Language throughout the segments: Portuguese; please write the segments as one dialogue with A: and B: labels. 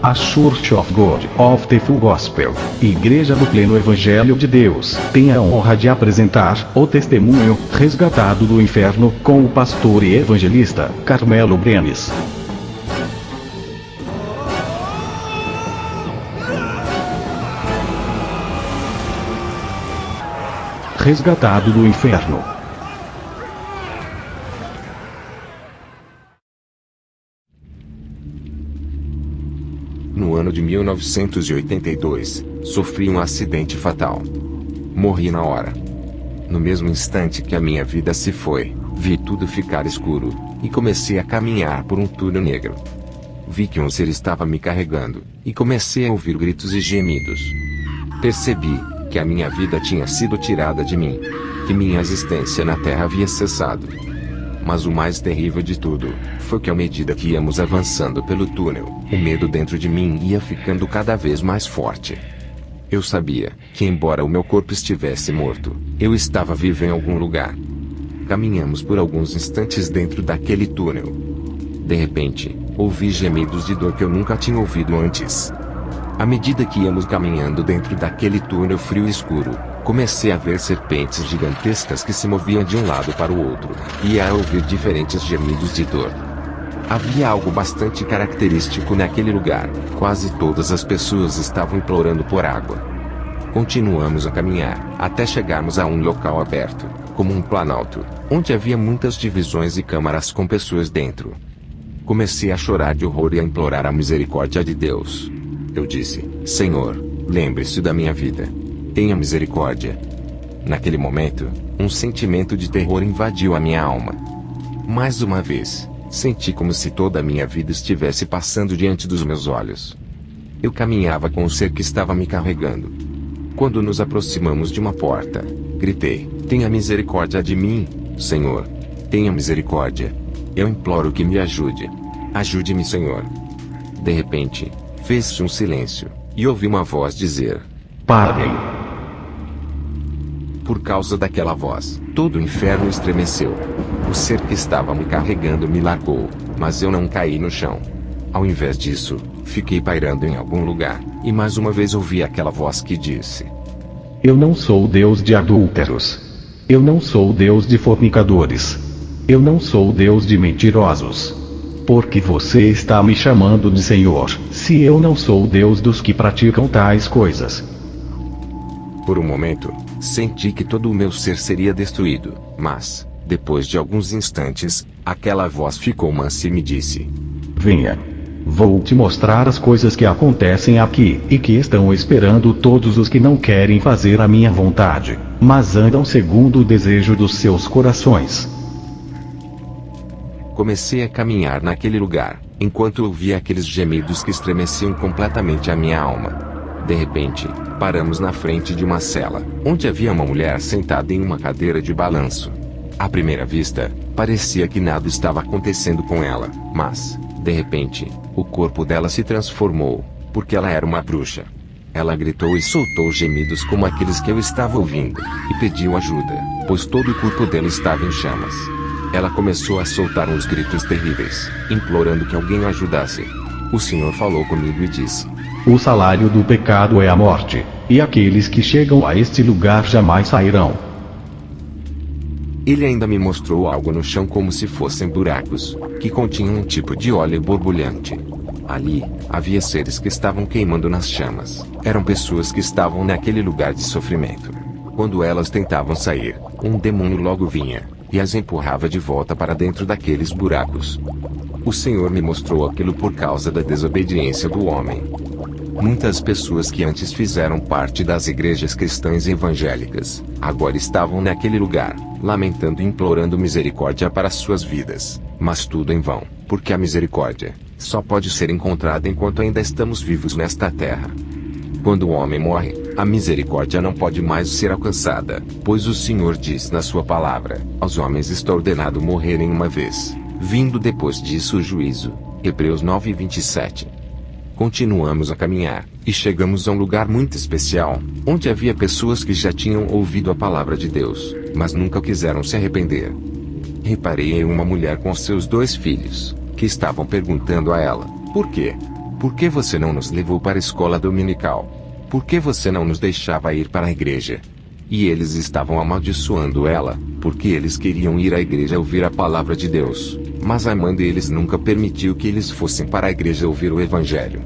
A: A Church of God of the Full Gospel, Igreja do Pleno Evangelho de Deus, tem a honra de apresentar o testemunho Resgatado do Inferno com o pastor e evangelista Carmelo Brenes. Resgatado do Inferno.
B: No ano de 1982, sofri um acidente fatal. Morri na hora. No mesmo instante que a minha vida se foi, vi tudo ficar escuro, e comecei a caminhar por um túnel negro. Vi que um ser estava me carregando, e comecei a ouvir gritos e gemidos. Percebi que a minha vida tinha sido tirada de mim, que minha existência na Terra havia cessado. Mas o mais terrível de tudo, foi que à medida que íamos avançando pelo túnel, o medo dentro de mim ia ficando cada vez mais forte. Eu sabia que, embora o meu corpo estivesse morto, eu estava vivo em algum lugar. Caminhamos por alguns instantes dentro daquele túnel. De repente, ouvi gemidos de dor que eu nunca tinha ouvido antes. À medida que íamos caminhando dentro daquele túnel frio e escuro, comecei a ver serpentes gigantescas que se moviam de um lado para o outro, e a ouvir diferentes gemidos de dor. Havia algo bastante característico naquele lugar, quase todas as pessoas estavam implorando por água. Continuamos a caminhar, até chegarmos a um local aberto, como um planalto, onde havia muitas divisões e câmaras com pessoas dentro. Comecei a chorar de horror e a implorar a misericórdia de Deus. Eu disse: Senhor, lembre-se da minha vida. Tenha misericórdia. Naquele momento, um sentimento de terror invadiu a minha alma. Mais uma vez, senti como se toda a minha vida estivesse passando diante dos meus olhos. Eu caminhava com o ser que estava me carregando. Quando nos aproximamos de uma porta, gritei: Tenha misericórdia de mim, Senhor. Tenha misericórdia. Eu imploro que me ajude. Ajude-me, Senhor. De repente, fez-se um silêncio, e ouvi uma voz dizer:
A: Parem.
B: Por causa daquela voz, todo o inferno estremeceu. O ser que estava me carregando me largou, mas eu não caí no chão. Ao invés disso, fiquei pairando em algum lugar, e mais uma vez ouvi aquela voz que disse:
A: Eu não sou o Deus de adúlteros. Eu não sou o Deus de fornicadores. Eu não sou o Deus de mentirosos. Por que você está me chamando de Senhor, se eu não sou o Deus dos que praticam tais coisas?
B: Por um momento, senti que todo o meu ser seria destruído, mas, depois de alguns instantes, aquela voz ficou mansa e me disse:
A: Venha. Vou te mostrar as coisas que acontecem aqui, e que estão esperando todos os que não querem fazer a minha vontade, mas andam segundo o desejo dos seus corações.
B: Comecei a caminhar naquele lugar, enquanto ouvia aqueles gemidos que estremeciam completamente a minha alma. De repente, paramos na frente de uma cela, onde havia uma mulher sentada em uma cadeira de balanço. À primeira vista, parecia que nada estava acontecendo com ela, mas, de repente, o corpo dela se transformou, porque ela era uma bruxa. Ela gritou e soltou gemidos como aqueles que eu estava ouvindo, e pediu ajuda, pois todo o corpo dela estava em chamas. Ela começou a soltar uns gritos terríveis, implorando que alguém a ajudasse. O Senhor falou comigo e disse:
A: O salário do pecado é a morte, e aqueles que chegam a este lugar jamais sairão.
B: Ele ainda me mostrou algo no chão como se fossem buracos, que continham um tipo de óleo borbulhante. Ali, havia seres que estavam queimando nas chamas. Eram pessoas que estavam naquele lugar de sofrimento. Quando elas tentavam sair, um demônio logo vinha, e as empurrava de volta para dentro daqueles buracos. O Senhor me mostrou aquilo por causa da desobediência do homem. Muitas pessoas que antes fizeram parte das igrejas cristãs e evangélicas, agora estavam naquele lugar, lamentando e implorando misericórdia para suas vidas, mas tudo em vão, porque a misericórdia só pode ser encontrada enquanto ainda estamos vivos nesta terra. Quando o homem morre, a misericórdia não pode mais ser alcançada, pois o Senhor diz na sua palavra: aos homens está ordenado morrerem uma vez, vindo depois disso o juízo. Hebreus 9:27. Continuamos a caminhar, e chegamos a um lugar muito especial, onde havia pessoas que já tinham ouvido a palavra de Deus, mas nunca quiseram se arrepender. Reparei em uma mulher com seus 2 filhos, que estavam perguntando a ela: por quê? Por que você não nos levou para a escola dominical? Por que você não nos deixava ir para a igreja? E eles estavam amaldiçoando ela, porque eles queriam ir à igreja ouvir a palavra de Deus, mas a mãe deles nunca permitiu que eles fossem para a igreja ouvir o evangelho.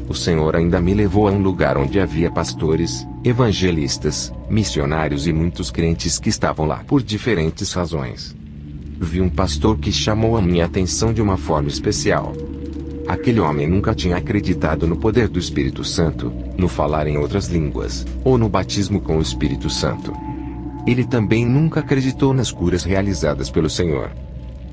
B: O Senhor ainda me levou a um lugar onde havia pastores, evangelistas, missionários e muitos crentes que estavam lá por diferentes razões. Vi um pastor que chamou a minha atenção de uma forma especial. Aquele homem nunca tinha acreditado no poder do Espírito Santo, no falar em outras línguas, ou no batismo com o Espírito Santo. Ele também nunca acreditou nas curas realizadas pelo Senhor.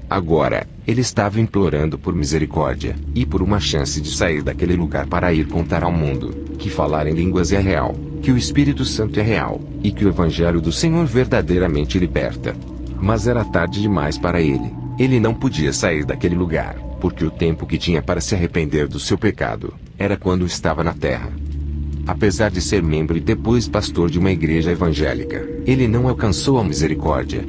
B: Agora, ele estava implorando por misericórdia, e por uma chance de sair daquele lugar para ir contar ao mundo, que falar em línguas é real, que o Espírito Santo é real, e que o Evangelho do Senhor verdadeiramente liberta. Mas era tarde demais para ele. Ele não podia sair daquele lugar, porque o tempo que tinha para se arrepender do seu pecado, era quando estava na terra. Apesar de ser membro e depois pastor de uma igreja evangélica, ele não alcançou a misericórdia.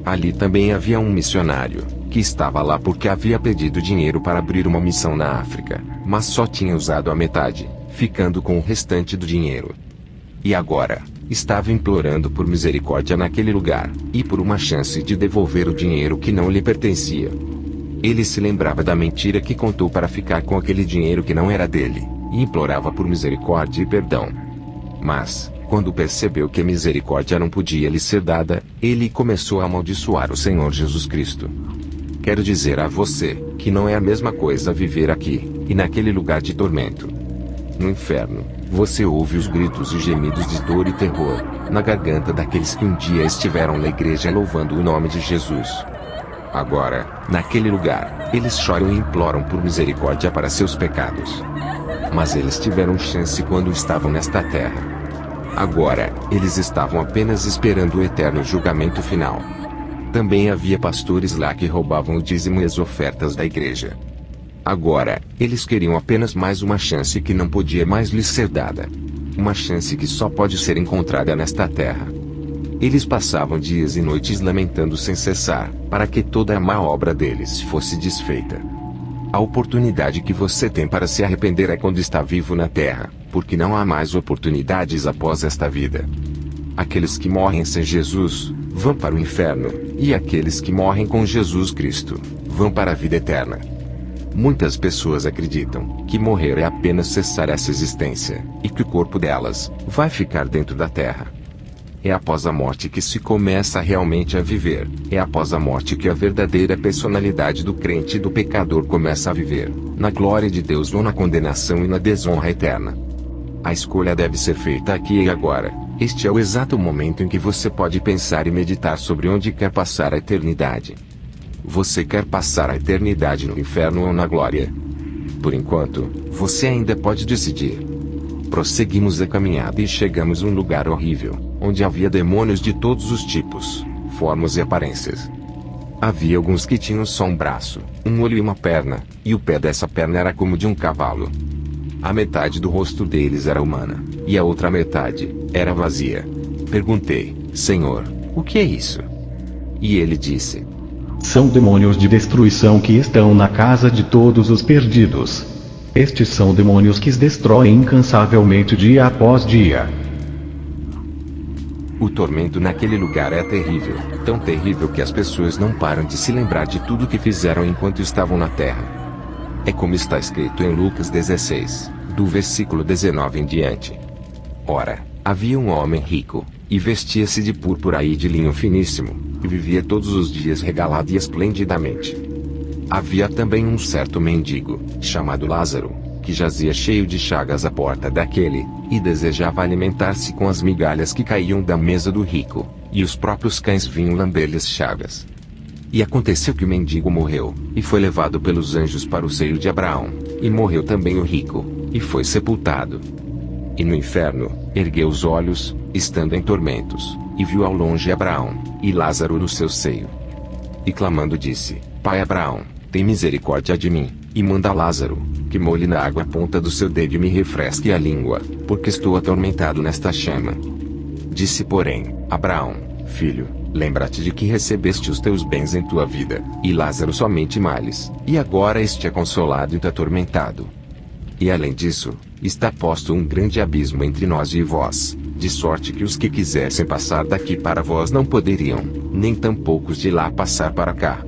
B: Ali também havia um missionário, que estava lá porque havia pedido dinheiro para abrir uma missão na África, mas só tinha usado a metade, ficando com o restante do dinheiro. E agora, estava implorando por misericórdia naquele lugar, e por uma chance de devolver o dinheiro que não lhe pertencia. Ele se lembrava da mentira que contou para ficar com aquele dinheiro que não era dele, e implorava por misericórdia e perdão. Mas, quando percebeu que a misericórdia não podia lhe ser dada, ele começou a amaldiçoar o Senhor Jesus Cristo. Quero dizer a você, que não é a mesma coisa viver aqui, e naquele lugar de tormento. No inferno, você ouve os gritos e gemidos de dor e terror, na garganta daqueles que um dia estiveram na igreja louvando o nome de Jesus. Agora, naquele lugar, eles choram e imploram por misericórdia para seus pecados. Mas eles tiveram chance quando estavam nesta terra. Agora, eles estavam apenas esperando o eterno julgamento final. Também havia pastores lá que roubavam o dízimo e as ofertas da igreja. Agora, eles queriam apenas mais uma chance que não podia mais lhes ser dada. Uma chance que só pode ser encontrada nesta terra. Eles passavam dias e noites lamentando sem cessar, para que toda a má obra deles fosse desfeita. A oportunidade que você tem para se arrepender é quando está vivo na terra, porque não há mais oportunidades após esta vida. Aqueles que morrem sem Jesus, vão para o inferno, e aqueles que morrem com Jesus Cristo, vão para a vida eterna. Muitas pessoas acreditam que morrer é apenas cessar essa existência, e que o corpo delas vai ficar dentro da terra. É após a morte que se começa realmente a viver, é após a morte que a verdadeira personalidade do crente e do pecador começa a viver, na glória de Deus ou na condenação e na desonra eterna. A escolha deve ser feita aqui e agora. Este é o exato momento em que você pode pensar e meditar sobre onde quer passar a eternidade. Você quer passar a eternidade no inferno ou na glória? Por enquanto, você ainda pode decidir. Prosseguimos a caminhada e chegamos a um lugar horrível, onde havia demônios de todos os tipos, formas e aparências. Havia alguns que tinham só um braço, um olho e uma perna, e o pé dessa perna era como de um cavalo. A metade do rosto deles era humana, e a outra metade era vazia. Perguntei: Senhor, o que é isso? E ele disse:
A: são demônios de destruição que estão na casa de todos os perdidos. Estes são demônios que os destroem incansavelmente dia após dia.
B: O tormento naquele lugar é terrível, tão terrível que as pessoas não param de se lembrar de tudo que fizeram enquanto estavam na terra. É como está escrito em Lucas 16, do versículo 19 em diante. Ora, havia um homem rico, e vestia-se de púrpura e de linho finíssimo, e vivia todos os dias regalado e esplendidamente. Havia também um certo mendigo, chamado Lázaro, que jazia cheio de chagas à porta daquele, e desejava alimentar-se com as migalhas que caíam da mesa do rico, e os próprios cães vinham lamber-lhe as chagas. E aconteceu que o mendigo morreu, e foi levado pelos anjos para o seio de Abraão, e morreu também o rico, e foi sepultado. E no inferno, ergueu os olhos, estando em tormentos, e viu ao longe Abraão, e Lázaro no seu seio. E clamando disse: Pai Abraão, tem misericórdia de mim, e manda Lázaro, que molhe na água a ponta do seu dedo e me refresque a língua, porque estou atormentado nesta chama. Disse porém, Abraão: Filho, lembra-te de que recebeste os teus bens em tua vida, e Lázaro somente males, e agora este é consolado e atormentado. E além disso, está posto um grande abismo entre nós e vós, de sorte que os que quisessem passar daqui para vós não poderiam, nem tampouco os de lá passar para cá.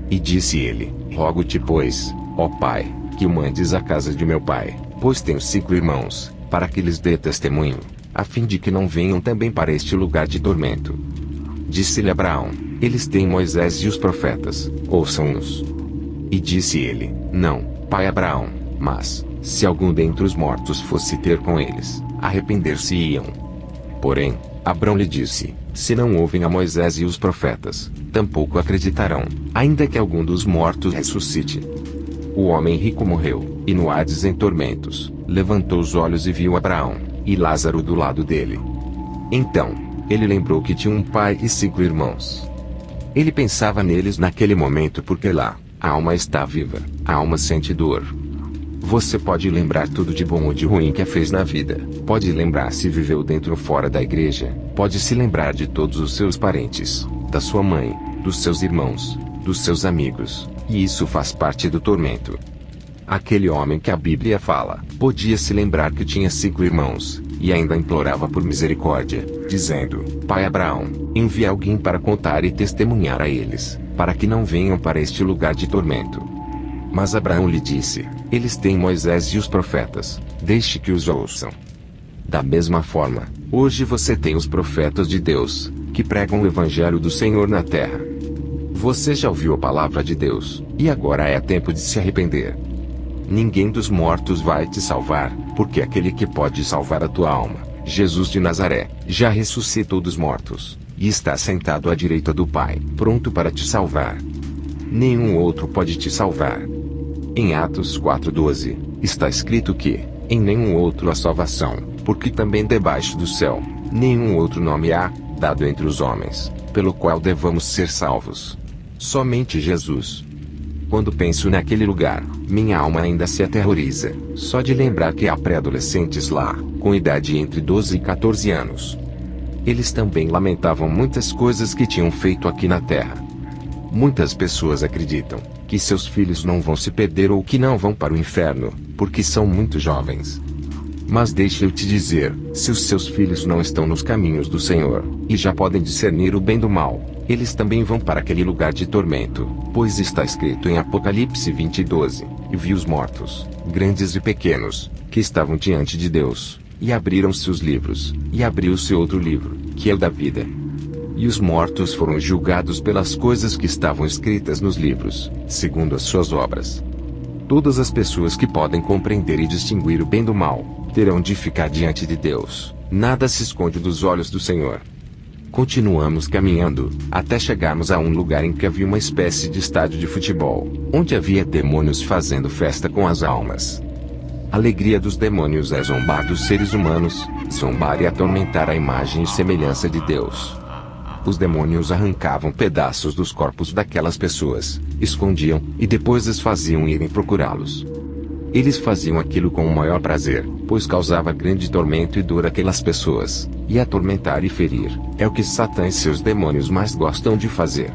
B: E disse ele: Rogo-te, pois, ó Pai, que o mandes à casa de meu pai, pois tenho 5 irmãos, para que lhes dê testemunho, a fim de que não venham também para este lugar de tormento. Disse-lhe Abraão: Eles têm Moisés e os profetas, ouçam-nos. E disse ele: Não, pai Abraão, mas, se algum dentre os mortos fosse ter com eles, arrepender-se-iam. Porém, Abraão lhe disse: Se não ouvem a Moisés e os profetas, tampouco acreditarão, ainda que algum dos mortos ressuscite. O homem rico morreu, e no Hades em tormentos, levantou os olhos e viu Abraão, e Lázaro do lado dele. Então, ele lembrou que tinha um pai e 5 irmãos. Ele pensava neles naquele momento porque lá, a alma está viva, a alma sente dor. Você pode lembrar tudo de bom ou de ruim que fez na vida, pode lembrar se viveu dentro ou fora da igreja, pode se lembrar de todos os seus parentes, da sua mãe, dos seus irmãos, dos seus amigos, e isso faz parte do tormento. Aquele homem que a Bíblia fala, podia se lembrar que tinha 5 irmãos, e ainda implorava por misericórdia, dizendo: Pai Abraão, envie alguém para contar e testemunhar a eles, para que não venham para este lugar de tormento. Mas Abraão lhe disse: Eles têm Moisés e os profetas, deixe que os ouçam. Da mesma forma, hoje você tem os profetas de Deus, que pregam o evangelho do Senhor na terra. Você já ouviu a palavra de Deus, e agora é tempo de se arrepender. Ninguém dos mortos vai te salvar, porque aquele que pode salvar a tua alma, Jesus de Nazaré, já ressuscitou dos mortos, e está sentado à direita do Pai, pronto para te salvar. Nenhum outro pode te salvar. Em Atos 4:12, está escrito que, em nenhum outro há salvação, porque também debaixo do céu, nenhum outro nome há, dado entre os homens, pelo qual devamos ser salvos. Somente Jesus. Quando penso naquele lugar, minha alma ainda se aterroriza, só de lembrar que há pré-adolescentes lá, com idade entre 12 e 14 anos. Eles também lamentavam muitas coisas que tinham feito aqui na terra. Muitas pessoas acreditam que seus filhos não vão se perder ou que não vão para o inferno, porque são muito jovens. Mas deixa eu te dizer, se os seus filhos não estão nos caminhos do Senhor, e já podem discernir o bem do mal, eles também vão para aquele lugar de tormento, pois está escrito em Apocalipse 20:12, e vi os mortos, grandes e pequenos, que estavam diante de Deus, e abriram-se os livros, e abriu-se outro livro, que é o da vida. E os mortos foram julgados pelas coisas que estavam escritas nos livros, segundo as suas obras. Todas as pessoas que podem compreender e distinguir o bem do mal, terão de ficar diante de Deus. Nada se esconde dos olhos do Senhor. Continuamos caminhando, até chegarmos a um lugar em que havia uma espécie de estádio de futebol, onde havia demônios fazendo festa com as almas. A alegria dos demônios é zombar dos seres humanos, zombar e atormentar a imagem e semelhança de Deus. Os demônios arrancavam pedaços dos corpos daquelas pessoas, escondiam, e depois as faziam irem procurá-los. Eles faziam aquilo com o maior prazer, pois causava grande tormento e dor àquelas pessoas, e atormentar e ferir, é o que Satã e seus demônios mais gostam de fazer.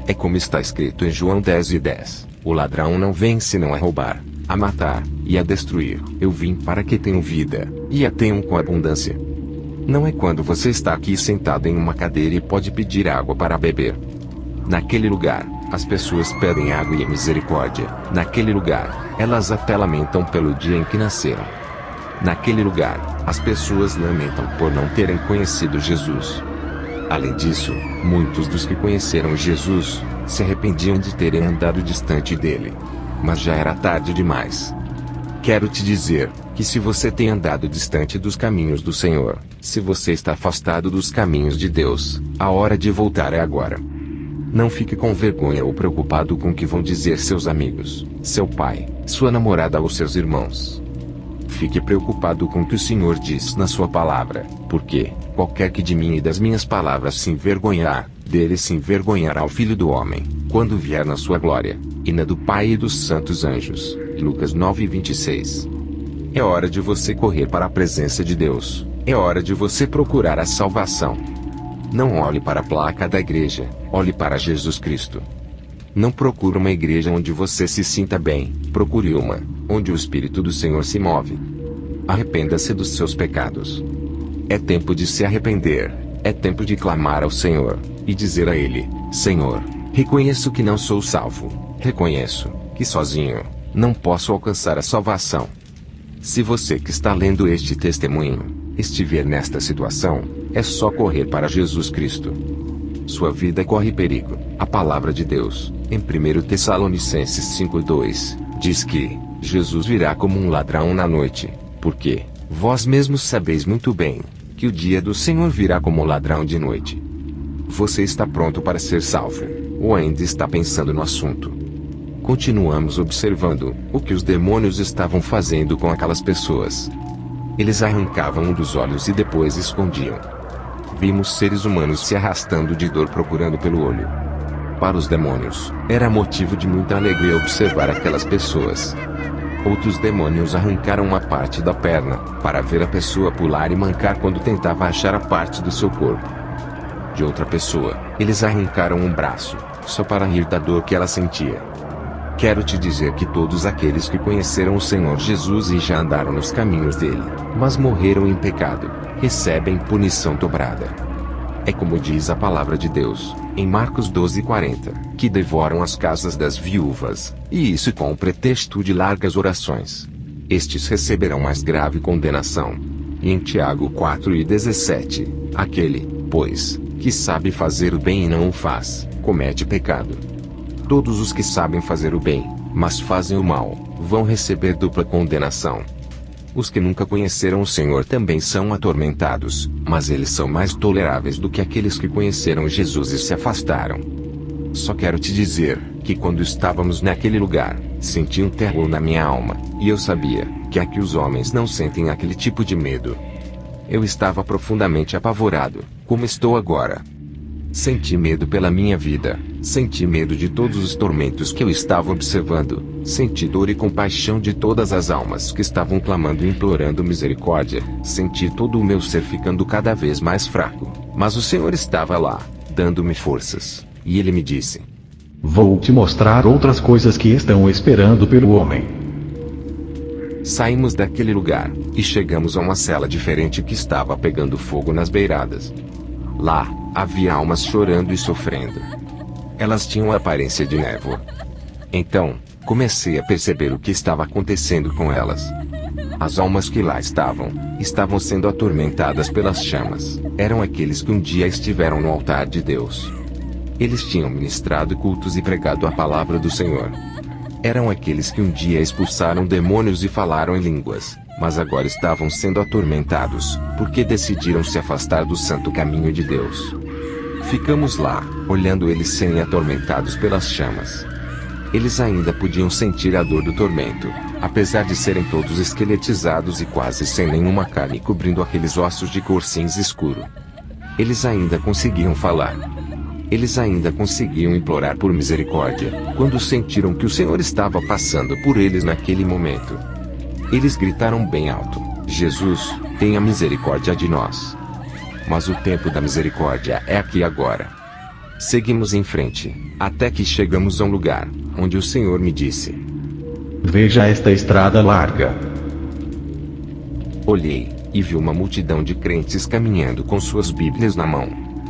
B: É como está escrito em João 10:10, o ladrão não vem senão a roubar, a matar, e a destruir. Eu vim para que tenham vida, e a tenham com abundância. Não é quando você está aqui sentado em uma cadeira e pode pedir água para beber. Naquele lugar, as pessoas pedem água e misericórdia. Naquele lugar, elas até lamentam pelo dia em que nasceram. Naquele lugar, as pessoas lamentam por não terem conhecido Jesus. Além disso, muitos dos que conheceram Jesus, se arrependiam de terem andado distante dele. Mas já era tarde demais. Quero te dizer, que se você tem andado distante dos caminhos do Senhor, se você está afastado dos caminhos de Deus, a hora de voltar é agora. Não fique com vergonha ou preocupado com o que vão dizer seus amigos, seu pai, sua namorada ou seus irmãos. Fique preocupado com o que o Senhor diz na sua palavra, porque, qualquer que de mim e das minhas palavras se envergonhar, dele se envergonhará o Filho do Homem, quando vier na sua glória, e na do Pai e dos santos anjos. Lucas 9:26. É hora de você correr para a presença de Deus, é hora de você procurar a salvação. Não olhe para a placa da igreja, olhe para Jesus Cristo. Não procure uma igreja onde você se sinta bem, procure uma onde o Espírito do Senhor se move. Arrependa-se dos seus pecados. É tempo de se arrepender, é tempo de clamar ao Senhor, e dizer a Ele: Senhor, reconheço que não sou salvo, reconheço que sozinho não posso alcançar a salvação. Se você que está lendo este testemunho estiver nesta situação, é só correr para Jesus Cristo. Sua vida corre perigo. A palavra de Deus, em 1 Tessalonicenses 5:2, diz que Jesus virá como um ladrão na noite, porque vós mesmos sabeis muito bem que o dia do Senhor virá como ladrão de noite. Você está pronto para ser salvo, ou ainda está pensando no assunto? Continuamos observando o que os demônios estavam fazendo com aquelas pessoas. Eles arrancavam um dos olhos e depois escondiam. Vimos seres humanos se arrastando de dor procurando pelo olho. Para os demônios, era motivo de muita alegria observar aquelas pessoas. Outros demônios arrancaram uma parte da perna, para ver a pessoa pular e mancar quando tentava achar a parte do seu corpo. De outra pessoa, eles arrancaram um braço, só para rir da dor que ela sentia. Quero te dizer que todos aqueles que conheceram o Senhor Jesus e já andaram nos caminhos dele, mas morreram em pecado, recebem punição dobrada. É como diz a palavra de Deus, em Marcos 12:40, que devoram as casas das viúvas, e isso com o pretexto de largas orações. Estes receberão mais grave condenação. E em Tiago 4:17, aquele, pois, que sabe fazer o bem e não o faz, comete pecado. Todos os que sabem fazer o bem, mas fazem o mal, vão receber dupla condenação. Os que nunca conheceram o Senhor também são atormentados, mas eles são mais toleráveis do que aqueles que conheceram Jesus e se afastaram. Só quero te dizer, que quando estávamos naquele lugar, senti um terror na minha alma, e eu sabia, que aqui os homens não sentem aquele tipo de medo. Eu estava profundamente apavorado, como estou agora. Senti medo pela minha vida, senti medo de todos os tormentos que eu estava observando, senti dor e compaixão de todas as almas que estavam clamando e implorando misericórdia, senti todo o meu ser ficando cada vez mais fraco, mas o Senhor estava lá, dando-me forças, e Ele me disse:
A: Vou te mostrar outras coisas que estão esperando pelo homem.
B: Saímos daquele lugar, e chegamos a uma cela diferente que estava pegando fogo nas beiradas. Lá, havia almas chorando e sofrendo. Elas tinham a aparência de névoa. Então, comecei a perceber o que estava acontecendo com elas. As almas que lá estavam sendo atormentadas pelas chamas. Eram aqueles que um dia estiveram no altar de Deus. Eles tinham ministrado cultos e pregado a palavra do Senhor. Eram aqueles que um dia expulsaram demônios e falaram em línguas, mas agora estavam sendo atormentados, porque decidiram se afastar do santo caminho de Deus. Ficamos lá, olhando eles serem atormentados pelas chamas. Eles ainda podiam sentir a dor do tormento, apesar de serem todos esqueletizados e quase sem nenhuma carne cobrindo aqueles ossos de cor cinza escuro. Eles ainda conseguiam falar. Eles ainda conseguiam implorar por misericórdia, quando sentiram que o Senhor estava passando por eles naquele momento. Eles gritaram bem alto: Jesus, tenha misericórdia de nós. Mas o tempo da misericórdia é aqui agora. Seguimos em frente, até que chegamos a um lugar, onde o Senhor me disse:
A: Veja esta estrada larga.
B: Olhei, e vi uma multidão de crentes caminhando com suas Bíblias na mão.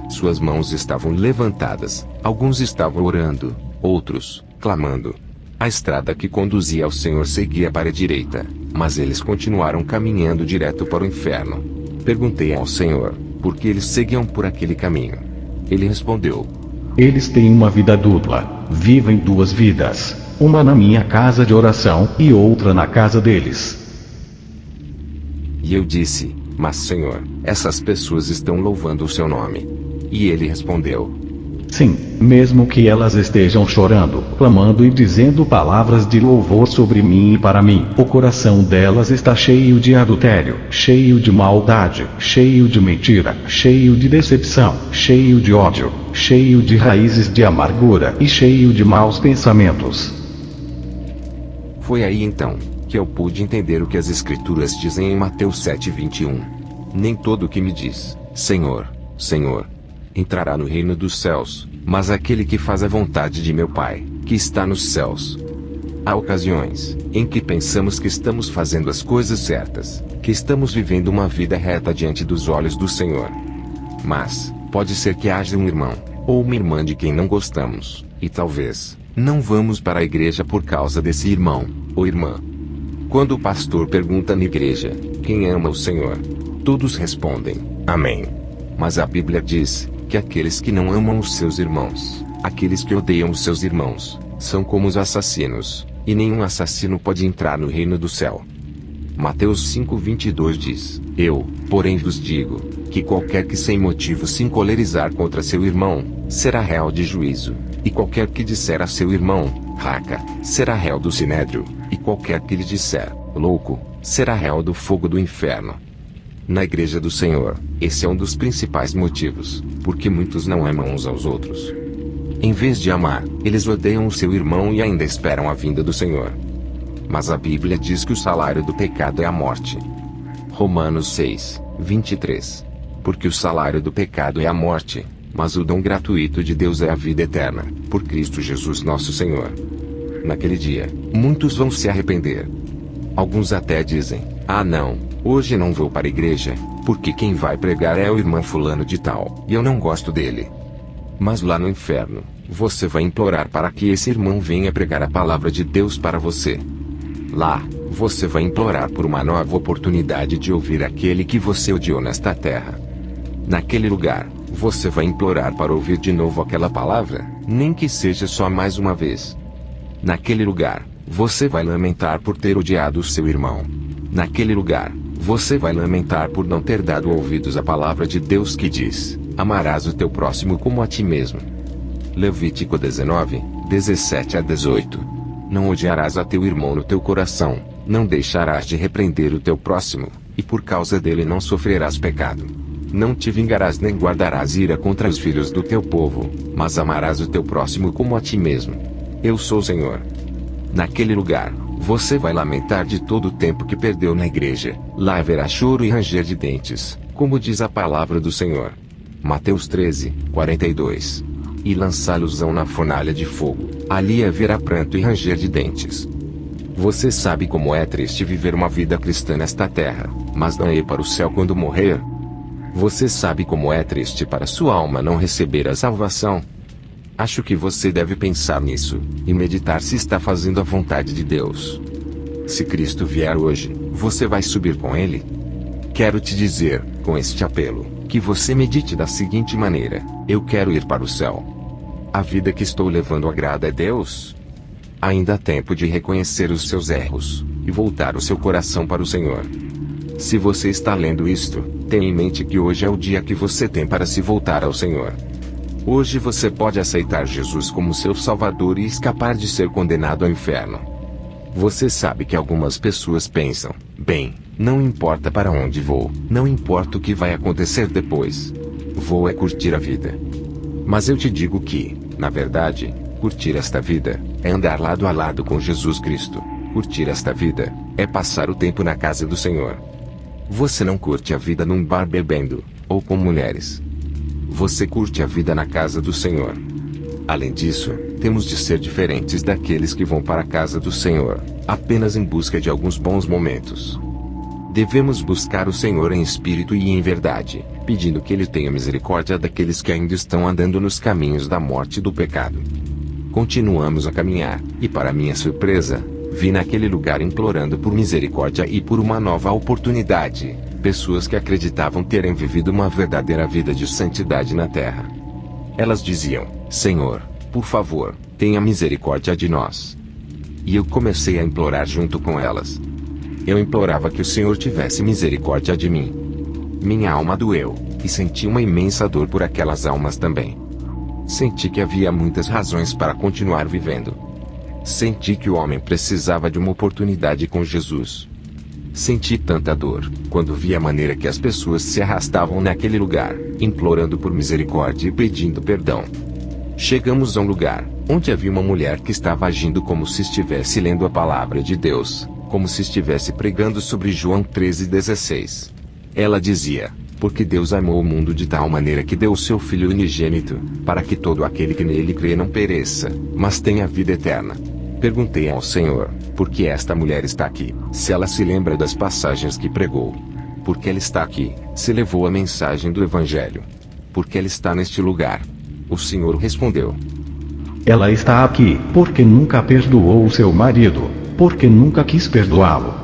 B: Suas mãos estavam levantadas, alguns estavam orando, outros, clamando. A estrada que conduzia ao Senhor seguia para a direita, mas eles continuaram caminhando direto para o inferno. Perguntei ao Senhor, por que eles seguiam por aquele caminho. Ele respondeu:
A: Eles têm uma vida dupla, vivem duas vidas, uma na minha casa de oração e outra na casa deles.
B: E eu disse: Mas Senhor, essas pessoas estão louvando o seu nome. E ele respondeu:
A: Sim, mesmo que elas estejam chorando, clamando e dizendo palavras de louvor sobre mim e para mim, o coração delas está cheio de adultério, cheio de maldade, cheio de mentira, cheio de decepção, cheio de ódio, cheio de raízes de amargura e cheio de maus pensamentos.
B: Foi aí então que eu pude entender o que as Escrituras dizem em Mateus 7:21. Nem todo o que me diz, Senhor, Senhor, entrará no reino dos céus, mas aquele que faz a vontade de meu Pai, que está nos céus. Há ocasiões em que pensamos que estamos fazendo as coisas certas, que estamos vivendo uma vida reta diante dos olhos do Senhor. Mas, pode ser que haja um irmão, ou uma irmã de quem não gostamos, e talvez não vamos para a igreja por causa desse irmão, ou irmã. Quando o pastor pergunta na igreja, quem ama o Senhor? Todos respondem, amém. Mas a Bíblia diz, que aqueles que não amam os seus irmãos, aqueles que odeiam os seus irmãos, são como os assassinos, e nenhum assassino pode entrar no reino do céu. Mateus 5:22 diz, eu, porém vos digo, que qualquer que sem motivo se encolerizar contra seu irmão, será réu de juízo, e qualquer que disser a seu irmão, raca, será réu do sinédrio, e qualquer que lhe disser, louco, será réu do fogo do inferno. Na igreja do Senhor, esse é um dos principais motivos, porque muitos não amam uns aos outros. Em vez de amar, eles odeiam o seu irmão e ainda esperam a vinda do Senhor. Mas a Bíblia diz que o salário do pecado é a morte. Romanos 6:23. Porque o salário do pecado é a morte, mas o dom gratuito de Deus é a vida eterna, por Cristo Jesus nosso Senhor. Naquele dia, muitos vão se arrepender. Alguns até dizem, ah não, hoje não vou para a igreja, porque quem vai pregar é o irmão fulano de tal, e eu não gosto dele. Mas lá no inferno, você vai implorar para que esse irmão venha pregar a palavra de Deus para você. Lá, você vai implorar por uma nova oportunidade de ouvir aquele que você odiou nesta terra. Naquele lugar, você vai implorar para ouvir de novo aquela palavra, nem que seja só mais uma vez. Naquele lugar, você vai lamentar por ter odiado o seu irmão. Naquele lugar, você vai lamentar por não ter dado ouvidos à palavra de Deus que diz, amarás o teu próximo como a ti mesmo. Levítico 19:17-18. Não odiarás a teu irmão no teu coração, não deixarás de repreender o teu próximo, e por causa dele não sofrerás pecado. Não te vingarás nem guardarás ira contra os filhos do teu povo, mas amarás o teu próximo como a ti mesmo. Eu sou o Senhor. Naquele lugar, você vai lamentar de todo o tempo que perdeu na igreja, lá haverá choro e ranger de dentes, como diz a palavra do Senhor. Mateus 13:42. E lançá-los-ão na fornalha de fogo, ali haverá pranto e ranger de dentes. Você sabe como é triste viver uma vida cristã nesta terra, mas não ir para o céu quando morrer? Você sabe como é triste para sua alma não receber a salvação? Acho que você deve pensar nisso, e meditar se está fazendo a vontade de Deus. Se Cristo vier hoje, você vai subir com Ele? Quero te dizer, com este apelo, que você medite da seguinte maneira, eu quero ir para o céu. A vida que estou levando agrada a Deus? Ainda há tempo de reconhecer os seus erros, e voltar o seu coração para o Senhor. Se você está lendo isto, tenha em mente que hoje é o dia que você tem para se voltar ao Senhor. Hoje você pode aceitar Jesus como seu Salvador e escapar de ser condenado ao inferno. Você sabe que algumas pessoas pensam, bem, não importa para onde vou, não importa o que vai acontecer depois. Vou é curtir a vida. Mas eu te digo que, na verdade, curtir esta vida, é andar lado a lado com Jesus Cristo. Curtir esta vida, é passar o tempo na casa do Senhor. Você não curte a vida num bar bebendo, ou com mulheres. Você curte a vida na casa do Senhor. Além disso, temos de ser diferentes daqueles que vão para a casa do Senhor, apenas em busca de alguns bons momentos. Devemos buscar o Senhor em espírito e em verdade, pedindo que Ele tenha misericórdia daqueles que ainda estão andando nos caminhos da morte e do pecado. Continuamos a caminhar, e para minha surpresa, vi naquele lugar implorando por misericórdia e por uma nova oportunidade, pessoas que acreditavam terem vivido uma verdadeira vida de santidade na terra. Elas diziam, Senhor, por favor, tenha misericórdia de nós. E eu comecei a implorar junto com elas. Eu implorava que o Senhor tivesse misericórdia de mim. Minha alma doeu, e senti uma imensa dor por aquelas almas também. Senti que havia muitas razões para continuar vivendo. Senti que o homem precisava de uma oportunidade com Jesus. Senti tanta dor, quando vi a maneira que as pessoas se arrastavam naquele lugar, implorando por misericórdia e pedindo perdão. Chegamos a um lugar, onde havia uma mulher que estava agindo como se estivesse lendo a palavra de Deus, como se estivesse pregando sobre João 13:16. Ela dizia, porque Deus amou o mundo de tal maneira que deu o seu Filho unigênito, para que todo aquele que nele crê não pereça, mas tenha vida eterna. Perguntei ao Senhor, por que esta mulher está aqui, se ela se lembra das passagens que pregou? Por que ela está aqui, se levou a mensagem do Evangelho? Por que ela está neste lugar? O Senhor respondeu:
A: Ela está aqui, porque nunca perdoou o seu marido, porque nunca quis perdoá-lo.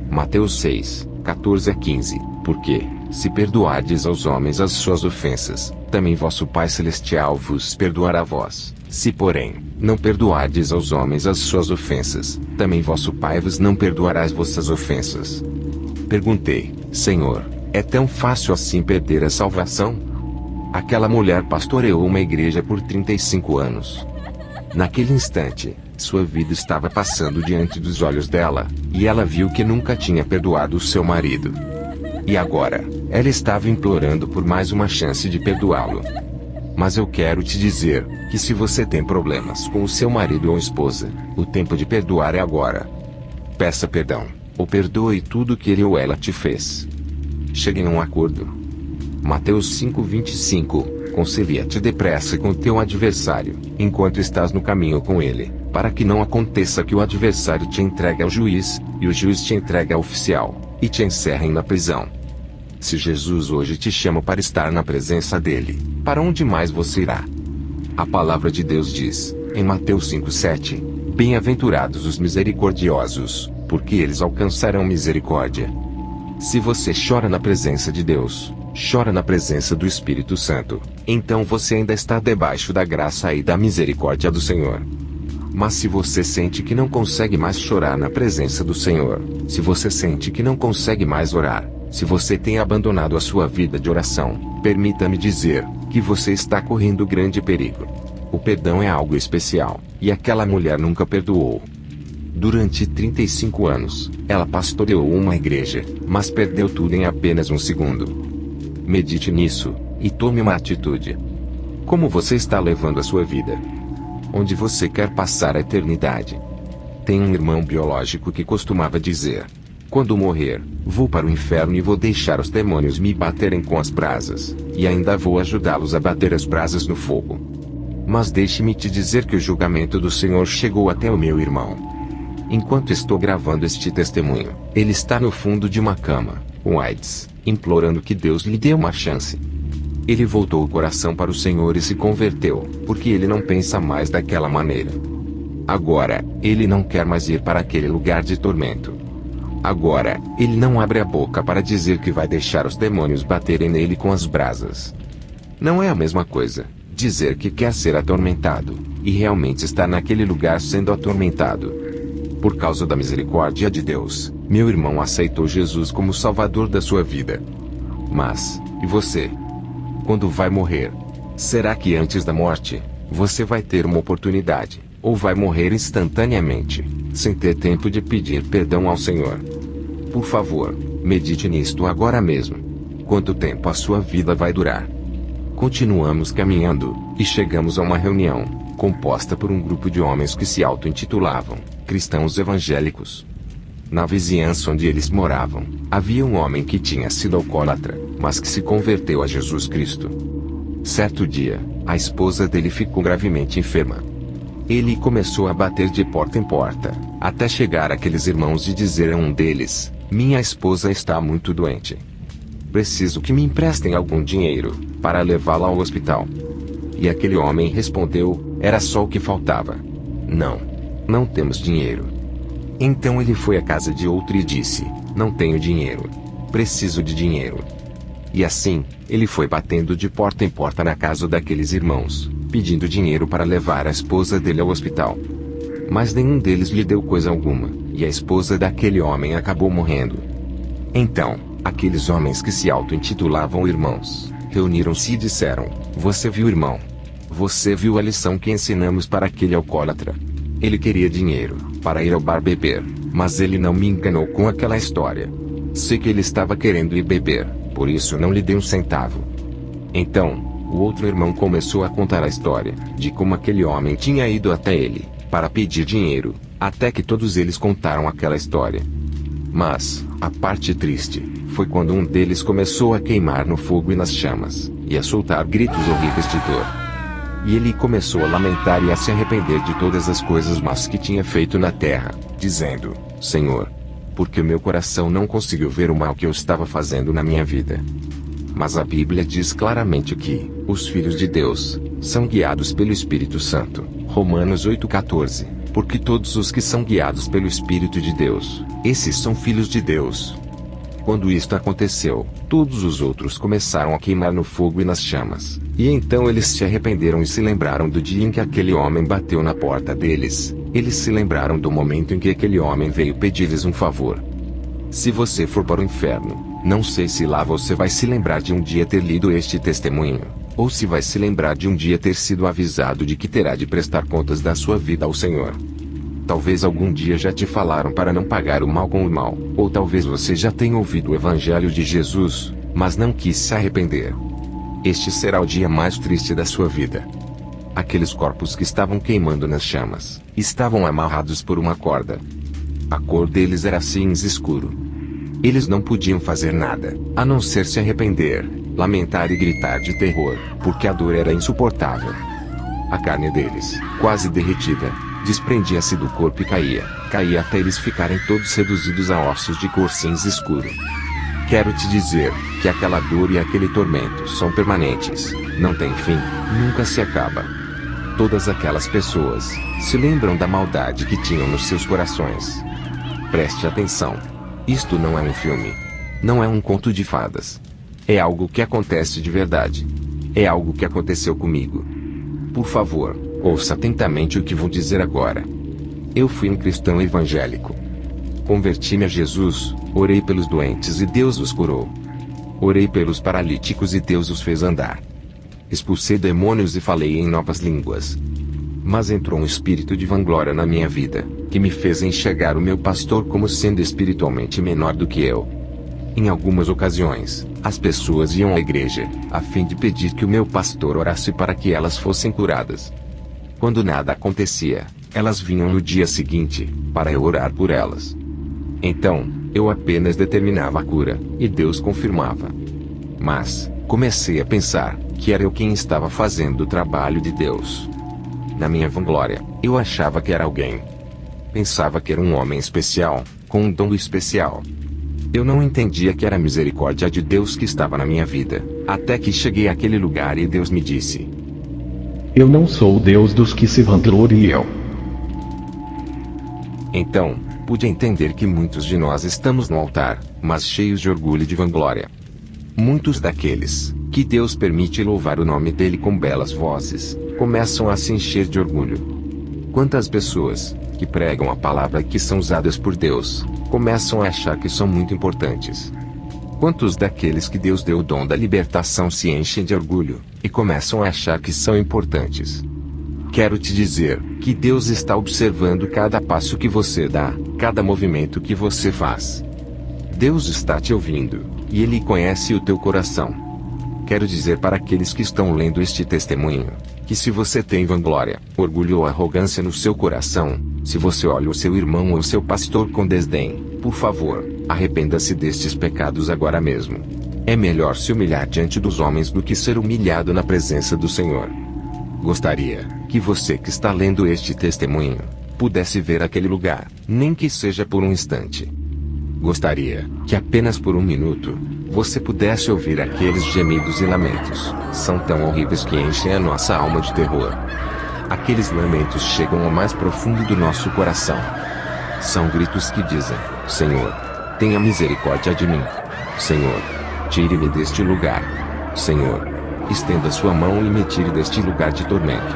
B: Mateus 6, 14 a 15. Porque, se perdoardes aos homens as suas ofensas, também vosso Pai Celestial vos perdoará a vós. Se porém, não perdoardes aos homens as suas ofensas, também vosso Pai vos não perdoará as vossas ofensas. Perguntei: Senhor, é tão fácil assim perder a salvação? Aquela mulher pastoreou uma igreja por 35 anos. Naquele instante, sua vida estava passando diante dos olhos dela, e ela viu que nunca tinha perdoado o seu marido. E agora, ela estava implorando por mais uma chance de perdoá-lo. Mas eu quero te dizer, que se você tem problemas com o seu marido ou esposa, o tempo de perdoar é agora. Peça perdão, ou perdoe tudo que ele ou ela te fez. Cheguem a um acordo. Mateus 5:25. Concilia-te depressa com teu adversário, enquanto estás no caminho com ele, para que não aconteça que o adversário te entregue ao juiz, e o juiz te entregue ao oficial, e te encerrem na prisão. Se Jesus hoje te chama para estar na presença dele, para onde mais você irá? A palavra de Deus diz, em Mateus 5:7, Bem-aventurados os misericordiosos, porque eles alcançarão misericórdia. Se você chora na presença de Deus, chora na presença do Espírito Santo, então você ainda está debaixo da graça e da misericórdia do Senhor. Mas se você sente que não consegue mais chorar na presença do Senhor, se você sente que não consegue mais orar, se você tem abandonado a sua vida de oração, permita-me dizer, que você está correndo grande perigo. O perdão é algo especial, e aquela mulher nunca perdoou. Durante 35 anos, ela pastoreou uma igreja, mas perdeu tudo em apenas um segundo. Medite nisso, e tome uma atitude. Como você está levando a sua vida? Onde você quer passar a eternidade? Tem um irmão biológico que costumava dizer: quando morrer, vou para o inferno e vou deixar os demônios me baterem com as brasas, e ainda vou ajudá-los a bater as brasas no fogo. Mas deixe-me te dizer que o julgamento do Senhor chegou até o meu irmão. Enquanto estou gravando este testemunho, ele está no fundo de uma cama, com AIDS, implorando que Deus lhe dê uma chance. Ele voltou o coração para o Senhor e se converteu, porque ele não pensa mais daquela maneira. Agora, ele não quer mais ir para aquele lugar de tormento. Agora, ele não abre a boca para dizer que vai deixar os demônios baterem nele com as brasas. Não é a mesma coisa, dizer que quer ser atormentado, e realmente estar naquele lugar sendo atormentado. Por causa da misericórdia de Deus, meu irmão aceitou Jesus como Salvador da sua vida. Mas, e você? Quando vai morrer? Será que antes da morte, você vai ter uma oportunidade, ou vai morrer instantaneamente, sem ter tempo de pedir perdão ao Senhor? Por favor, medite nisto agora mesmo. Quanto tempo a sua vida vai durar? Continuamos caminhando, e chegamos a uma reunião, composta por um grupo de homens que se auto-intitulavam cristãos evangélicos. Na vizinhança onde eles moravam, havia um homem que tinha sido alcoólatra, mas que se converteu a Jesus Cristo. Certo dia, a esposa dele ficou gravemente enferma. Ele começou a bater de porta em porta, até chegar aqueles irmãos e dizer a um deles: minha esposa está muito doente. Preciso que me emprestem algum dinheiro, para levá-la ao hospital. E aquele homem respondeu: era só o que faltava. Não temos dinheiro. Então ele foi à casa de outro e disse: não tenho dinheiro. Preciso de dinheiro. E assim, ele foi batendo de porta em porta na casa daqueles irmãos, pedindo dinheiro para levar a esposa dele ao hospital. Mas nenhum deles lhe deu coisa alguma, e a esposa daquele homem acabou morrendo. Então, aqueles homens que se auto-intitulavam irmãos, reuniram-se e disseram: você viu, irmão? Você viu a lição que ensinamos para aquele alcoólatra? Ele queria dinheiro, para ir ao bar beber, mas ele não me enganou com aquela história. Sei que ele estava querendo ir beber, por isso não lhe dei um centavo. Então, o outro irmão começou a contar a história, de como aquele homem tinha ido até ele, para pedir dinheiro, até que todos eles contaram aquela história. Mas, a parte triste, foi quando um deles começou a queimar no fogo e nas chamas, e a soltar gritos horríveis de dor. E ele começou a lamentar e a se arrepender de todas as coisas más que tinha feito na terra, dizendo: Senhor, porque o meu coração não conseguiu ver o mal que eu estava fazendo na minha vida. Mas a Bíblia diz claramente que os filhos de Deus são guiados pelo Espírito Santo. Romanos 8,14. Porque todos os que são guiados pelo Espírito de Deus, esses são filhos de Deus. Quando isto aconteceu, todos os outros começaram a queimar no fogo e nas chamas. E então eles se arrependeram e se lembraram do dia em que aquele homem bateu na porta deles. Eles se lembraram do momento em que aquele homem veio pedir-lhes um favor. Se você for para o inferno, não sei se lá você vai se lembrar de um dia ter lido este testemunho, ou se vai se lembrar de um dia ter sido avisado de que terá de prestar contas da sua vida ao Senhor. Talvez algum dia já te falaram para não pagar o mal com o mal, ou talvez você já tenha ouvido o Evangelho de Jesus, mas não quis se arrepender. Este será o dia mais triste da sua vida. Aqueles corpos que estavam queimando nas chamas, estavam amarrados por uma corda. A cor deles era cinza escuro. Eles não podiam fazer nada, a não ser se arrepender, lamentar e gritar de terror, porque a dor era insuportável. A carne deles, quase derretida, desprendia-se do corpo e caía até eles ficarem todos reduzidos a ossos de cor cinza escuro. Quero te dizer que aquela dor e aquele tormento são permanentes, não tem fim, nunca se acaba. Todas aquelas pessoas se lembram da maldade que tinham nos seus corações. Preste atenção. Isto não é um filme. Não é um conto de fadas. É algo que acontece de verdade. É algo que aconteceu comigo. Por favor, ouça atentamente o que vou dizer agora. Eu fui um cristão evangélico. Converti-me a Jesus, orei pelos doentes e Deus os curou. Orei pelos paralíticos e Deus os fez andar. Expulsei demônios e falei em novas línguas. Mas entrou um espírito de vanglória na minha vida, que me fez enxergar o meu pastor como sendo espiritualmente menor do que eu. Em algumas ocasiões, as pessoas iam à igreja, a fim de pedir que o meu pastor orasse para que elas fossem curadas. Quando nada acontecia, elas vinham no dia seguinte, para eu orar por elas. Então, eu apenas determinava a cura, e Deus confirmava. Mas, comecei a pensar que era eu quem estava fazendo o trabalho de Deus. Na minha vanglória, eu achava que era alguém. Pensava que era um homem especial, com um dom especial. Eu não entendia que era a misericórdia de Deus que estava na minha vida, até que cheguei àquele lugar e Deus me disse:
A: Eu não sou o Deus dos que se vangloriam.
B: Então, pude entender que muitos de nós estamos no altar, mas cheios de orgulho e de vanglória. Muitos daqueles que Deus permite louvar o nome dele com belas vozes, começam a se encher de orgulho. Quantas pessoas que pregam a palavra que são usadas por Deus, começam a achar que são muito importantes. Quantos daqueles que Deus deu o dom da libertação se enchem de orgulho, e começam a achar que são importantes. Quero te dizer que Deus está observando cada passo que você dá, cada movimento que você faz. Deus está te ouvindo, e Ele conhece o teu coração. Quero dizer para aqueles que estão lendo este testemunho, que se você tem vanglória, orgulho ou arrogância no seu coração, se você olha o seu irmão ou o seu pastor com desdém, por favor, arrependa-se destes pecados agora mesmo. É melhor se humilhar diante dos homens do que ser humilhado na presença do Senhor. Gostaria que você que está lendo este testemunho pudesse ver aquele lugar, nem que seja por um instante. Gostaria que apenas por um minuto você pudesse ouvir aqueles gemidos e lamentos. São tão horríveis que enchem a nossa alma de terror. Aqueles lamentos chegam ao mais profundo do nosso coração. São gritos que dizem: Senhor, tenha misericórdia de mim. Senhor, tire-me deste lugar. Senhor, estenda sua mão e me tire deste lugar de tormento.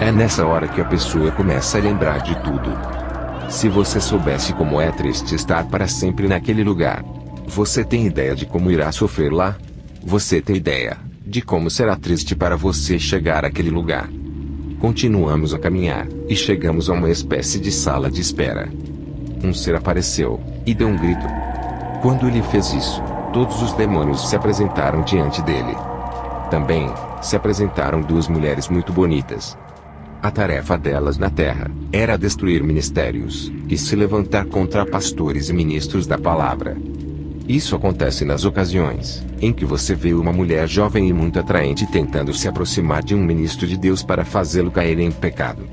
B: É nessa hora que a pessoa começa a lembrar de tudo. Se você soubesse como é triste estar para sempre naquele lugar. Você tem ideia de como irá sofrer lá? Você tem ideia de como será triste para você chegar àquele lugar? Continuamos a caminhar, e chegamos a uma espécie de sala de espera. Um ser apareceu, e deu um grito. Quando ele fez isso, todos os demônios se apresentaram diante dele. Também, se apresentaram duas mulheres muito bonitas. A tarefa delas na terra era destruir ministérios, e se levantar contra pastores e ministros da palavra. Isso acontece nas ocasiões em que você vê uma mulher jovem e muito atraente tentando se aproximar de um ministro de Deus para fazê-lo cair em pecado.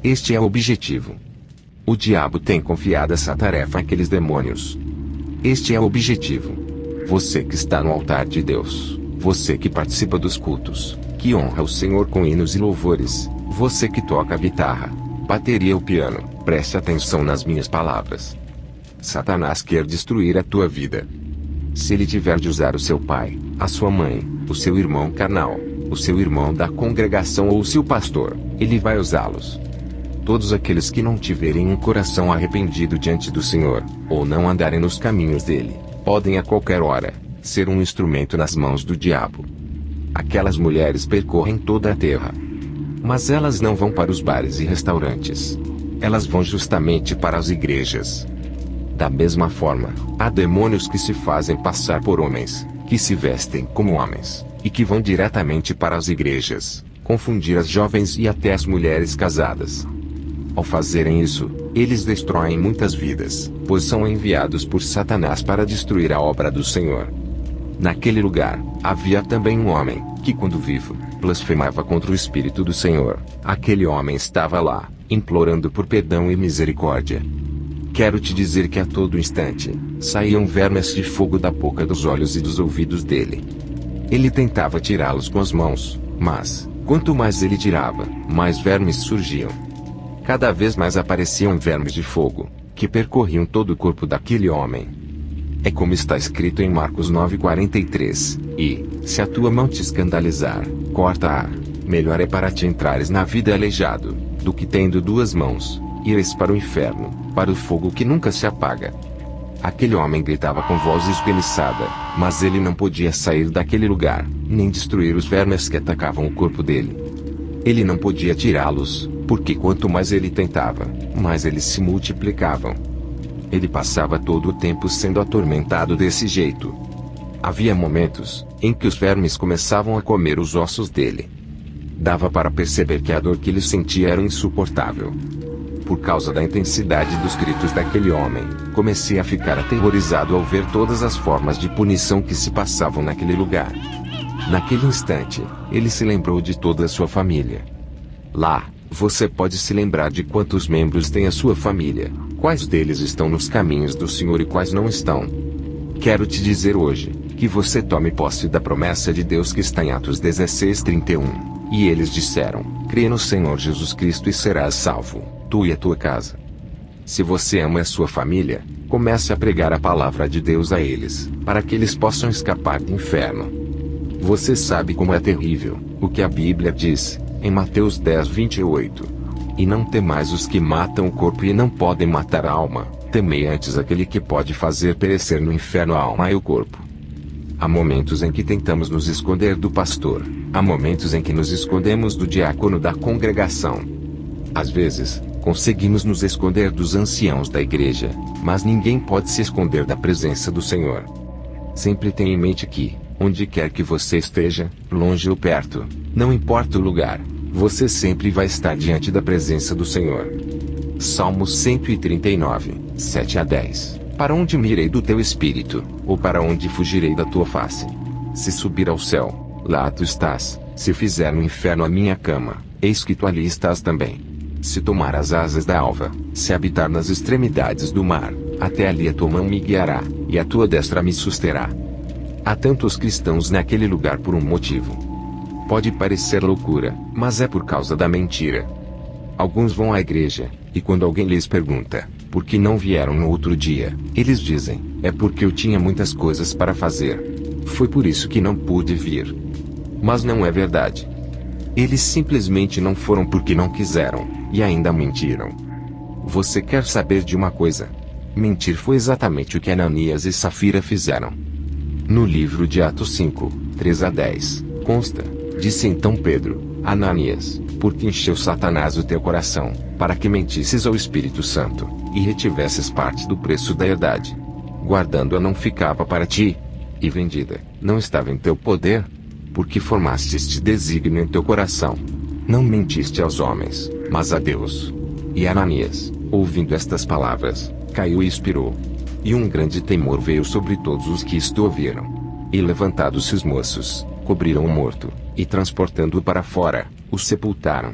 B: Este é o objetivo. O diabo tem confiado essa tarefa àqueles demônios. Este é o objetivo. Você que está no altar de Deus, você que participa dos cultos, que honra o Senhor com hinos e louvores, você que toca a guitarra, bateria ou piano, preste atenção nas minhas palavras. Satanás quer destruir a tua vida. Se ele tiver de usar o seu pai, a sua mãe, o seu irmão carnal, o seu irmão da congregação ou o seu pastor, ele vai usá-los. Todos aqueles que não tiverem um coração arrependido diante do Senhor, ou não andarem nos caminhos dele, podem a qualquer hora ser um instrumento nas mãos do diabo. Aquelas mulheres percorrem toda a terra. Mas elas não vão para os bares e restaurantes. Elas vão justamente para as igrejas. Da mesma forma, há demônios que se fazem passar por homens, que se vestem como homens, e que vão diretamente para as igrejas, confundir as jovens e até as mulheres casadas. Ao fazerem isso, eles destroem muitas vidas, pois são enviados por Satanás para destruir a obra do Senhor. Naquele lugar, havia também um homem, que quando vivo, blasfemava contra o Espírito do Senhor. Aquele homem estava lá, implorando por perdão e misericórdia. Quero te dizer que a todo instante, saíam vermes de fogo da boca dos olhos e dos ouvidos dele. Ele tentava tirá-los com as mãos, mas, quanto mais ele tirava, mais vermes surgiam. Cada vez mais apareciam vermes de fogo, que percorriam todo o corpo daquele homem. É como está escrito em Marcos 9:43, e, se a tua mão te escandalizar, corta-a. Melhor é para ti entrares na vida aleijado, do que tendo duas mãos, ires para o inferno, para o fogo que nunca se apaga. Aquele homem gritava com voz esganiçada, mas ele não podia sair daquele lugar, nem destruir os vermes que atacavam o corpo dele. Ele não podia tirá-los, porque quanto mais ele tentava, mais eles se multiplicavam. Ele passava todo o tempo sendo atormentado desse jeito. Havia momentos em que os vermes começavam a comer os ossos dele. Dava para perceber que a dor que ele sentia era insuportável. Por causa da intensidade dos gritos daquele homem, comecei a ficar aterrorizado ao ver todas as formas de punição que se passavam naquele lugar. Naquele instante, ele se lembrou de toda a sua família. Lá, você pode se lembrar de quantos membros tem a sua família, quais deles estão nos caminhos do Senhor e quais não estão. Quero te dizer hoje, que você tome posse da promessa de Deus que está em Atos 16:31. E eles disseram, crê no Senhor Jesus Cristo e serás salvo, tu e a tua casa. Se você ama a sua família, comece a pregar a palavra de Deus a eles, para que eles possam escapar do inferno. Você sabe como é terrível, o que a Bíblia diz, em Mateus 10:28. E não temais os que matam o corpo e não podem matar a alma, temei antes aquele que pode fazer perecer no inferno a alma e o corpo. Há momentos em que tentamos nos esconder do pastor, há momentos em que nos escondemos do diácono da congregação. Às vezes, conseguimos nos esconder dos anciãos da igreja, mas ninguém pode se esconder da presença do Senhor. Sempre tenha em mente que, onde quer que você esteja, longe ou perto, não importa o lugar, você sempre vai estar diante da presença do Senhor. Salmos 139, 7-10. Para onde me irei do teu espírito, ou para onde fugirei da tua face? Se subir ao céu, lá tu estás, se fizer no inferno a minha cama, eis que tu ali estás também. Se tomar as asas da alva, se habitar nas extremidades do mar, até ali a tua mão me guiará, e a tua destra me susterá. Há tantos cristãos naquele lugar por um motivo. Pode parecer loucura, mas é por causa da mentira. Alguns vão à igreja, e quando alguém lhes pergunta, por que não vieram no outro dia, eles dizem, é porque eu tinha muitas coisas para fazer. Foi por isso que não pude vir. Mas não é verdade. Eles simplesmente não foram porque não quiseram, e ainda mentiram. Você quer saber de uma coisa? Mentir foi exatamente o que Ananias e Safira fizeram. No livro de Atos 5, 3-10, consta, disse então Pedro, Ananias, por que encheu Satanás o teu coração, para que mentisses ao Espírito Santo, e retivesses parte do preço da herdade? Guardando-a não ficava para ti, e vendida, não estava em teu poder? Porque formaste este desígnio em teu coração. Não mentiste aos homens, mas a Deus. E Ananias, ouvindo estas palavras, caiu e expirou. E um grande temor veio sobre todos os que isto ouviram. E levantados-se os moços, cobriram o morto, e transportando-o para fora, o sepultaram.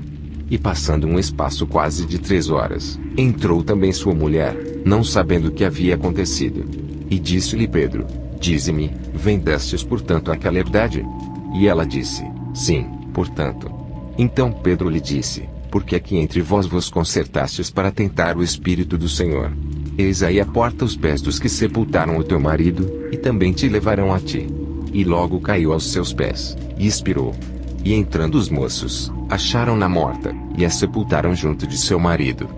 B: E passando um espaço quase de 3 horas, entrou também sua mulher, não sabendo o que havia acontecido. E disse-lhe Pedro: Dize-me, vendestes portanto aquela herdade? E ela disse: Sim, portanto. Então Pedro lhe disse: Por que aqui entre vós vos concertastes para tentar o Espírito do Senhor? Eis aí a porta os pés dos que sepultaram o teu marido, e também te levarão a ti. E logo caiu aos seus pés, e expirou. E entrando os moços, acharam-na morta, e a sepultaram junto de seu marido.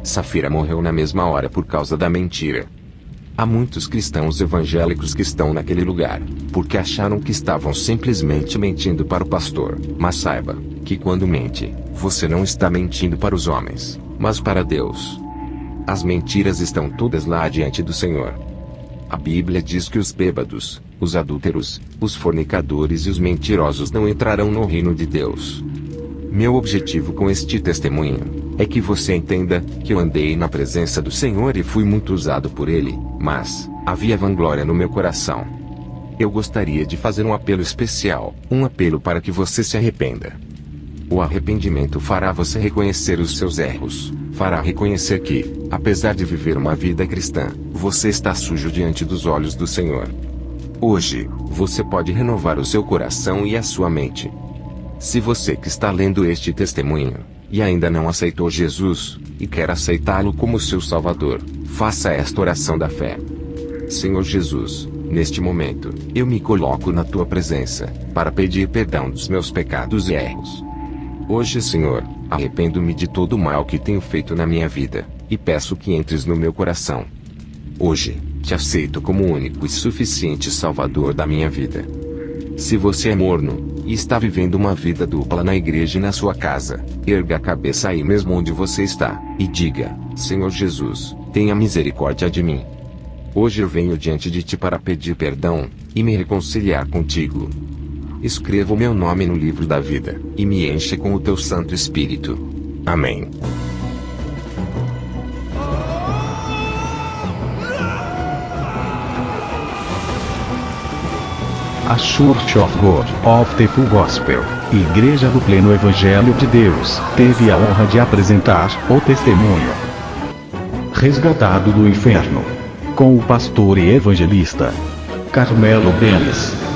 B: Safira morreu na mesma hora por causa da mentira. Há muitos cristãos evangélicos que estão naquele lugar, porque acharam que estavam simplesmente mentindo para o pastor. Mas saiba, que quando mente, você não está mentindo para os homens, mas para Deus. As mentiras estão todas lá diante do Senhor. A Bíblia diz que os bêbados, os adúlteros, os fornicadores e os mentirosos não entrarão no reino de Deus. Meu objetivo com este testemunho é que você entenda que eu andei na presença do Senhor e fui muito usado por Ele, mas havia vanglória no meu coração. Eu gostaria de fazer um apelo especial, um apelo para que você se arrependa. O arrependimento fará você reconhecer os seus erros, fará reconhecer que, apesar de viver uma vida cristã, você está sujo diante dos olhos do Senhor. Hoje, você pode renovar o seu coração e a sua mente. Se você que está lendo este testemunho, e ainda não aceitou Jesus, e quer aceitá-lo como seu Salvador, faça esta oração da fé. Senhor Jesus, neste momento, eu me coloco na tua presença, para pedir perdão dos meus pecados e erros. Hoje, Senhor, arrependo-me de todo o mal que tenho feito na minha vida, e peço que entres no meu coração. Hoje, te aceito como o único e suficiente Salvador da minha vida. Se você é morno, e está vivendo uma vida dupla na igreja e na sua casa, erga a cabeça aí mesmo onde você está, e diga: Senhor Jesus, tenha misericórdia de mim. Hoje eu venho diante de ti para pedir perdão, e me reconciliar contigo. Escreva o meu nome no livro da vida, e me enche com o teu Santo Espírito. Amém.
A: A Church of God of the Full Gospel, Igreja do Pleno Evangelho de Deus, teve a honra de apresentar o testemunho Resgatado do Inferno, com o pastor e evangelista Carmelo Benes.